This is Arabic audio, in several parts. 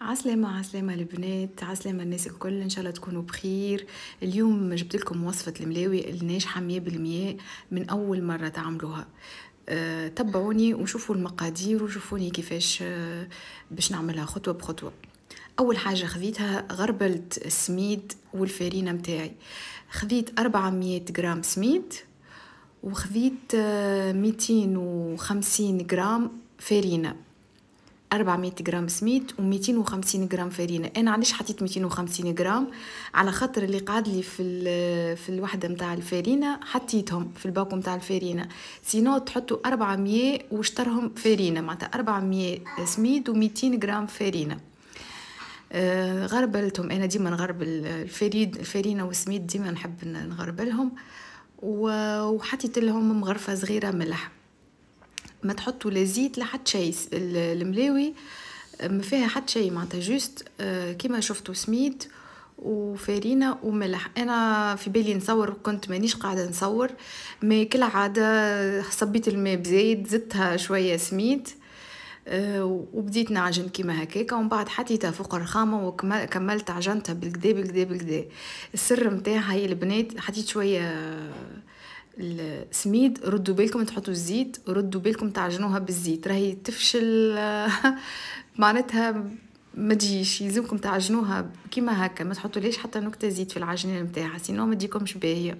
عسلامة عسلامة البنات، عسلامة الناس الكل، ان شاء الله تكونوا بخير. اليوم جبت لكم وصفة الملاوي الناجحة 100% من اول مرة تعملوها. تبعوني وشوفوا المقادير وشوفوني كيفاش باش نعملها خطوة بخطوة. اول حاجة خذيتها غربلت السميد والفارينة متاعي. خذيت 400 جرام سميد وخذيت 250 جرام فارينة. 400 جرام سميد و250 جرام فارينة. انا علاش حطيت 250 جرام؟ على خاطر اللي قعد لي في الوحده نتاع الفارينة حطيتهم في الباكو نتاع الفارينة، سينو تحطوا 400 وشطرهم فارينة، معناتها 400 سميد و200 جرام فارينة. غربلتهم، انا ديما نغربل الفارينة والسميد، ديما نحب نغربلهم. وحطيت لهم مغرفه صغيره ملح. ما تحطوا لا زيت لا حتى شيء، الملاوي ما فيها حتى شيء، معناتها جوست كيما شفتوا سميد وفارينة وملح. انا في بالي نصور، كنت مانيش قاعده نصور، ما كل عاده صبيت الماء بزيت، زدتها شويه سميد وبديت نعجن كيما هكاكا، ومن بعد حطيتها فوق الرخامه وكملت عجنتها بالكدا بالكدا بالكدا. السر متاعها يا البنات، حطيت شويه السميد، ردوا بالكم تحطوا الزيت، ردوا بالكم تعجنوها بالزيت، راهي تفشل معناتها ما تجيش، يلزمكم تعجنوها كيما هكا، ما تحطوا ليش حتى نكته زيت في العجينه نتاعها، سينو ما تجيكمش باهيه.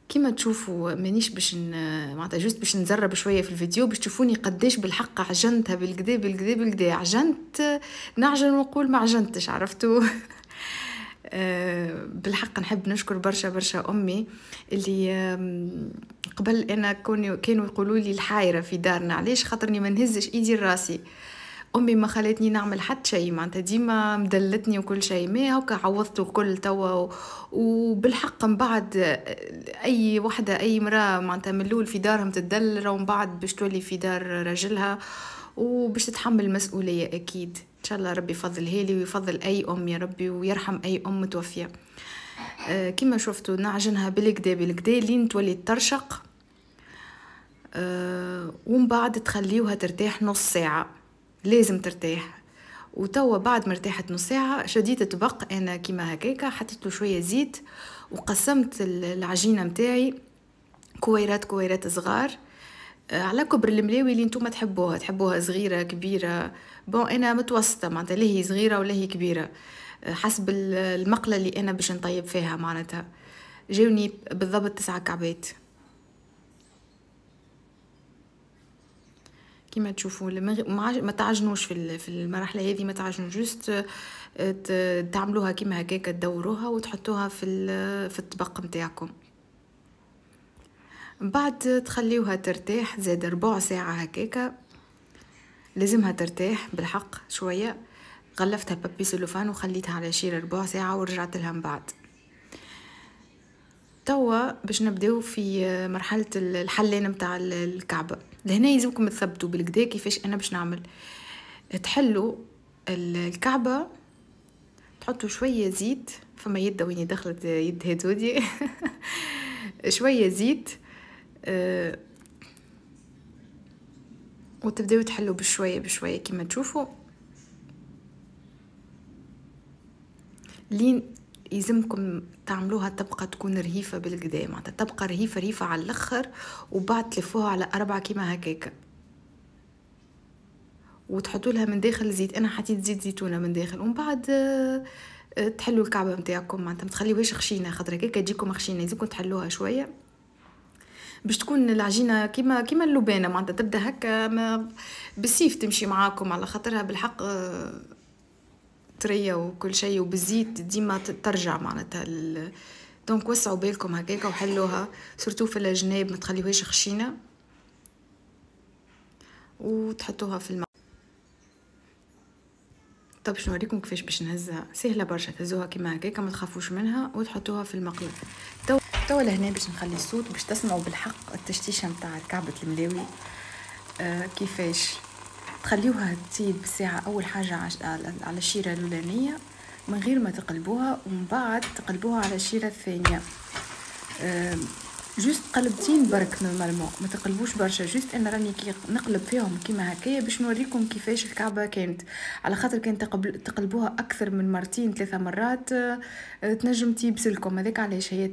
كيما تشوفوا مانيش باش معناتها جوست باش نزرب شويه في الفيديو باش تشوفوني قداش بالحق عجنتها بالكدا بالكدا بالكدا. عجنت نعجن ونقول ما عجنتش، عرفتوا؟ بالحق نحب نشكر برشا برشا امي اللي قبل انا كانوا يقولوا لي الحايره في دارنا، علاش؟ خاطرني ما نهزش ايدي لراسي. امي ما خلتني نعمل حتى شيء، معناتها ديما مدلتني وكل شيء، ما هكا عوضته الكل توا. وبالحق من بعد اي وحده اي مراه معناتها من الاول في دارهم تدلر، ومن بعد باش تولي في دار راجلها وباش تتحمل المسؤوليه اكيد. ان شاء الله ربي يفضلها لي ويفضل اي ام يا ربي، ويرحم اي ام متوفيه. كما شفتوا نعجنها بالكدا بالكدا لين تولي ترشق. ومن بعد تخليوها ترتاح نص ساعه، لازم ترتاح. وتوا بعد ما ارتاحت نص ساعه شديت طبق انا كيما هكاكا، حطيت له شويه زيت وقسمت العجينه متاعي كويرات كويرات صغار على كبر الملاوي اللي نتوما تحبوها صغيره كبيره. بون انا متوسطه، معناتها لا هي صغيره ولا هي كبيره، حسب المقله اللي انا باش نطيب فيها. معناتها جاوني بالضبط 9 كعبات كيما تشوفوا. ما تعجنوش في المرحله هذه، ما تعجنوا، جوست تعملوها كيما هكاكا، تدوروها وتحطوها في الطبق نتاعكم. بعد تخليوها ترتاح زاد ربع ساعه هكاكا، لازمها ترتاح بالحق شويه. غلفتها بابي سلوفان وخليتها على شيرة ربع ساعه ورجعت لها من بعد. توا باش نبداو في مرحله الحلين متاع الكعبه. لهنا يلزمكم تثبتوا بالكدا كيفاش انا باش نعمل. تحلوا الكعبه، تحطوا شويه زيت، فما يد وين دخلت يد هدودي شويه زيت، وتبداو تحلوا بشويه بشويه كيما تشوفوا، لين يلزمكم تعملوها تبقى تكون رهيفه بالكدا، معناتها تبقى رهيفه رهيفه على الاخر، وبعد تلفوها على 4 كيما هكاكا، وتحطوا لها من داخل زيت. انا حطيت زيت زيتونه من داخل، ومن بعد تحلوا الكعبه نتاعكم، معناتها ما تخليوهاش خشينه، خاطر هكاكا تجيكم خشينه، لازمكم تحلوها شويه باش تكون العجينه كيما اللبانه، معناتها تبدا هكا بالسيف تمشي معاكم، على خاطرها بالحق طريه وكل شيء، وبالزيت ديما ترجع معناتها دونك وسعوا بالكم هكاكا وحلوها سورتو في الجناب، ما تخليوهاش خشينه، وتحطوها في الماء. طب باش نوريكم كيفاش باش نهزها، سهله برشا، تهزوها كيما هكاكا ما تخافوش منها، وتحطوها في المقله. توا لهنا باش نخلي الصوت باش تسمعوا بالحق التشتيشه نتاع كعبه الملاوي. كيفاش تخليوها تطيب بالساعه اول حاجه على الشيره الاولانيه من غير ما تقلبوها، ومن بعد تقلبوها على الشيره الثانيه. جوست قلبتين برك نورمالمون، ما تقلبوش برشا، جوست انا راني كي نقلب فيهم كيما هكايا باش نوريكم كيفاش الكعبه كانت. على خاطر كان تقلبوها اكثر من مرتين 3 مرات تنجم تيبسلكم، هذاك علاش هي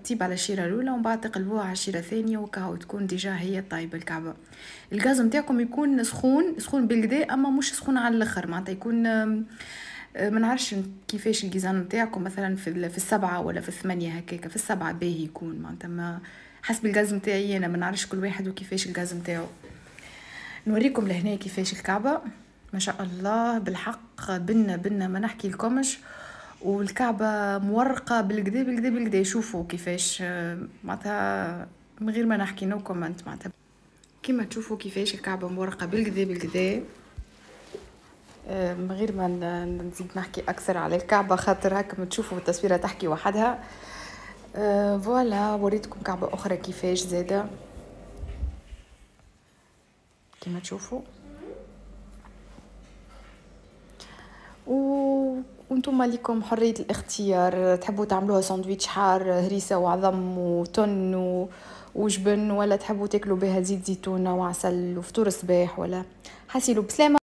تيب على الشيره الاولى ومن بعد تقلبوها على الشيره الثانيه وكاو تكون ديجا هي طايبه الكعبه. الغاز نتاعكم يكون سخون بالكدا، اما مش سخون على الاخر، معناتها يكون ما نعرفش كيفاش الجيزان نتاعكم، مثلا في 7 ولا في 8 هكاك، في 7 باهي يكون معناتها، ما حسب الغاز نتاعي انا، ما نعرفش كل واحد وكيفاش الغاز نتاعو. نوريكم لهنا كيفاش الكعبه، ما شاء الله بالحق بنا ما نحكي لكمش، والكعبه مورقه بالكدا بالكدا بالكدا. شوفوا كيفاش معناتها من غير ما نحكي نو كومنت، معناتها كيما تشوفوا كيفاش الكعبه مورقه بالكدا بالكدا. من غير ما نزيد نحكي اكثر على الكعبه، خاطر هكا تشوفوا التصويره تحكي وحدها. فوالا وريتكم كعبه اخرى كيفاش زاده كيما تشوفوا. وانتم ليكم حريه الاختيار، تحبوا تعملوها ساندويتش حار هريسه وعظم وتن وجبن، ولا تحبوا تاكلوا بها زيت زيتونه وعسل وفطور صباح، ولا حسيلو بسلامه.